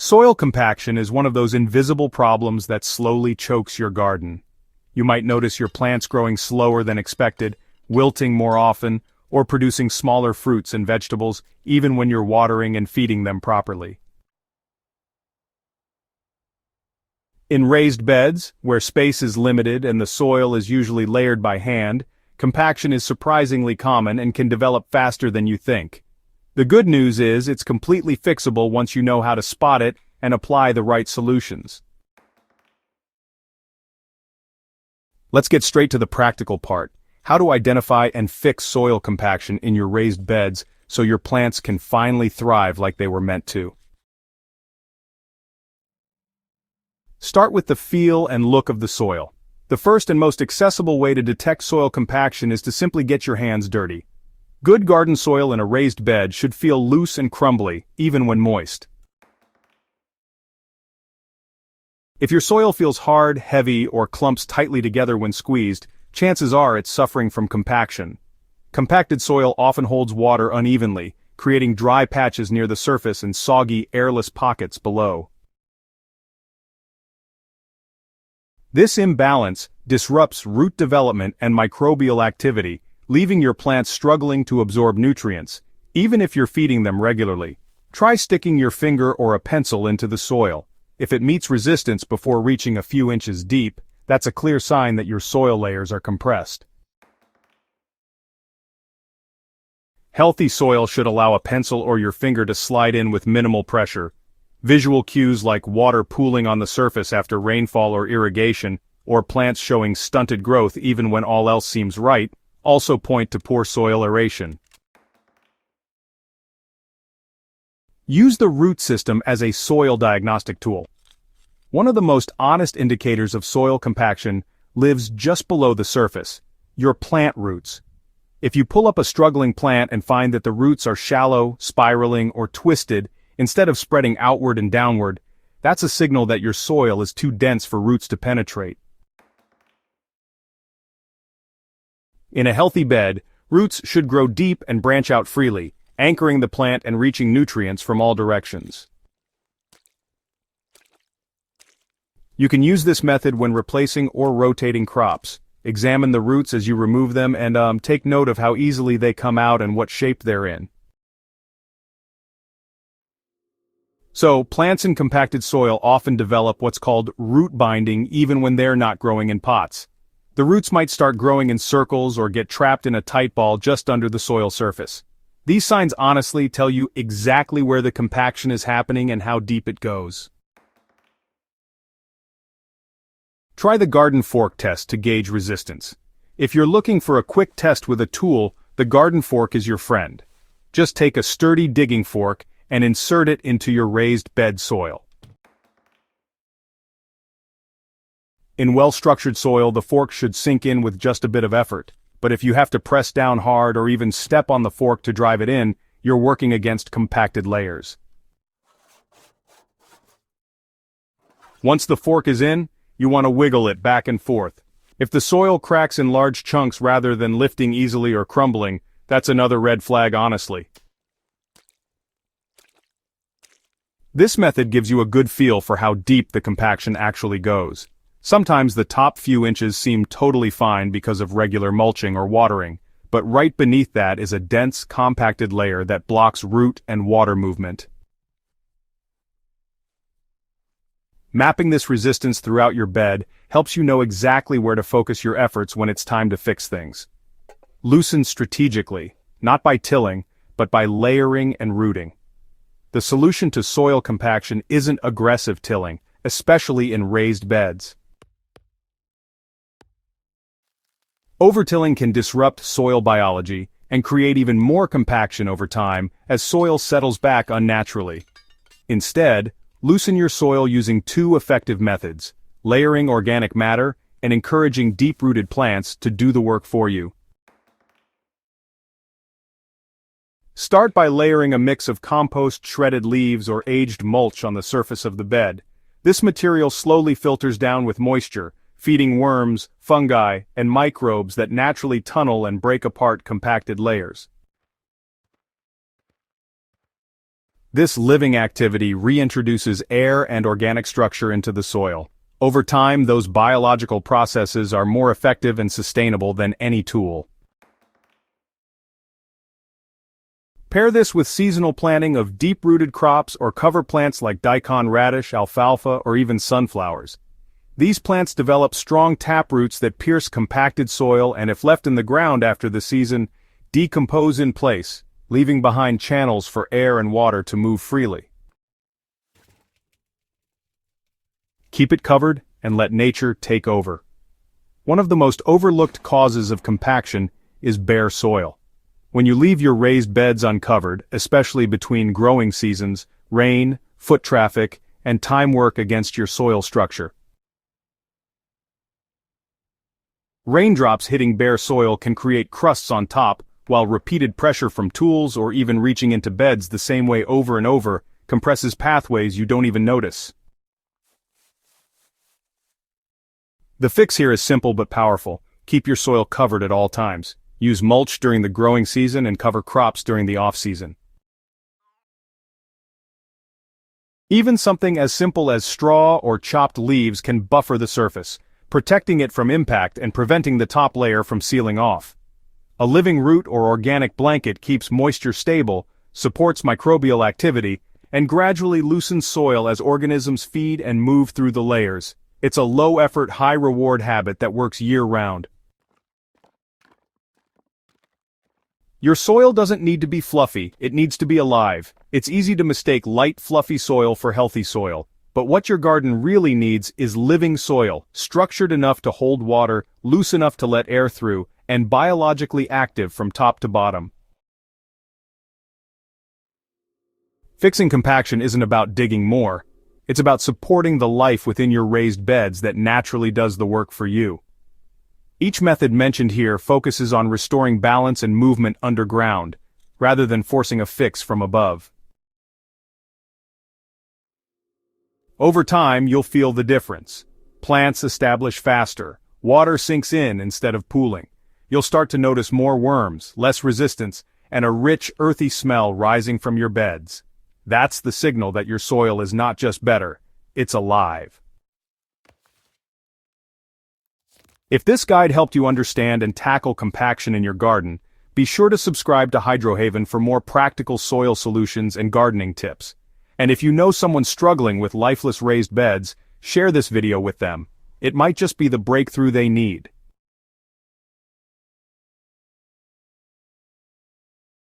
Soil compaction is one of those invisible problems that slowly chokes your garden. You might notice your plants growing slower than expected, wilting more often, or producing smaller fruits and vegetables, even when you're watering and feeding them properly. In raised beds, where space is limited and the soil is usually layered by hand, compaction is surprisingly common and can develop faster than you think. The good news is it's completely fixable once you know how to spot it and apply the right solutions. Let's get straight to the practical part: how to identify and fix soil compaction in your raised beds so your plants can finally thrive like they were meant to. Start with the feel and look of the soil. The first and most accessible way to detect soil compaction is to simply get your hands dirty. Good garden soil in a raised bed should feel loose and crumbly, even when moist. If your soil feels hard, heavy, or clumps tightly together when squeezed, chances are it's suffering from compaction. Compacted soil often holds water unevenly, creating dry patches near the surface and soggy, airless pockets below. This imbalance disrupts root development and microbial activity, leaving your plants struggling to absorb nutrients, even if you're feeding them regularly. Try sticking your finger or a pencil into the soil. If it meets resistance before reaching a few inches deep, that's a clear sign that your soil layers are compressed. Healthy soil should allow a pencil or your finger to slide in with minimal pressure. Visual cues like water pooling on the surface after rainfall or irrigation, or plants showing stunted growth even when all else seems right, also point to poor soil aeration. Use the root system as a soil diagnostic tool. One of the most honest indicators of soil compaction lives just below the surface: your plant roots. If you pull up a struggling plant and find that the roots are shallow, spiraling, or twisted, instead of spreading outward and downward, that's a signal that your soil is too dense for roots to penetrate. In a healthy bed, roots should grow deep and branch out freely, anchoring the plant and reaching nutrients from all directions. You can use this method when replacing or rotating crops. Examine the roots as you remove them and take note of how easily they come out and what shape they're in. So, plants in compacted soil often develop what's called root binding even when they're not growing in pots. The roots might start growing in circles or get trapped in a tight ball just under the soil surface. These signs honestly tell you exactly where the compaction is happening and how deep it goes. Try the garden fork test to gauge resistance. If you're looking for a quick test with a tool, the garden fork is your friend. Just take a sturdy digging fork and insert it into your raised bed soil. In well-structured soil, the fork should sink in with just a bit of effort, but if you have to press down hard or even step on the fork to drive it in, you're working against compacted layers. Once the fork is in, you want to wiggle it back and forth. If the soil cracks in large chunks rather than lifting easily or crumbling, that's another red flag, honestly. This method gives you a good feel for how deep the compaction actually goes. Sometimes the top few inches seem totally fine because of regular mulching or watering, but right beneath that is a dense, compacted layer that blocks root and water movement. Mapping this resistance throughout your bed helps you know exactly where to focus your efforts when it's time to fix things. Loosen strategically, not by tilling, but by layering and rooting. The solution to soil compaction isn't aggressive tilling, especially in raised beds. Overtilling can disrupt soil biology and create even more compaction over time as soil settles back unnaturally. Instead, loosen your soil using two effective methods: layering organic matter and encouraging deep-rooted plants to do the work for you. Start by layering a mix of compost, shredded leaves, or aged mulch on the surface of the bed. This material slowly filters down with moisture, feeding worms, fungi, and microbes that naturally tunnel and break apart compacted layers. This living activity reintroduces air and organic structure into the soil. Over time, those biological processes are more effective and sustainable than any tool. Pair this with seasonal planting of deep-rooted crops or cover plants like daikon radish, alfalfa, or even sunflowers. These plants develop strong taproots that pierce compacted soil and, if left in the ground after the season, decompose in place, leaving behind channels for air and water to move freely. Keep it covered and let nature take over. One of the most overlooked causes of compaction is bare soil. When you leave your raised beds uncovered, especially between growing seasons, rain, foot traffic, and time work against your soil structure. Raindrops hitting bare soil can create crusts on top, while repeated pressure from tools or even reaching into beds the same way over and over compresses pathways you don't even notice. The fix here is simple but powerful. Keep your soil covered at all times. Use mulch during the growing season and cover crops during the off-season. Even something as simple as straw or chopped leaves can buffer the surface, protecting it from impact and preventing the top layer from sealing off. A living root or organic blanket keeps moisture stable, supports microbial activity, and gradually loosens soil as organisms feed and move through the layers. It's a low-effort, high-reward habit that works year-round. Your soil doesn't need to be fluffy, it needs to be alive. It's easy to mistake light, fluffy soil for healthy soil. But what your garden really needs is living soil, structured enough to hold water, loose enough to let air through, and biologically active from top to bottom. Fixing compaction isn't about digging more. It's about supporting the life within your raised beds that naturally does the work for you. Each method mentioned here focuses on restoring balance and movement underground, rather than forcing a fix from above. Over time, you'll feel the difference. Plants establish faster, water sinks in instead of pooling. You'll start to notice more worms, less resistance, and a rich, earthy smell rising from your beds. That's the signal that your soil is not just better, it's alive. If this guide helped you understand and tackle compaction in your garden, be sure to subscribe to HydroHaven for more practical soil solutions and gardening tips. And if you know someone struggling with lifeless raised beds, share this video with them. It might just be the breakthrough they need.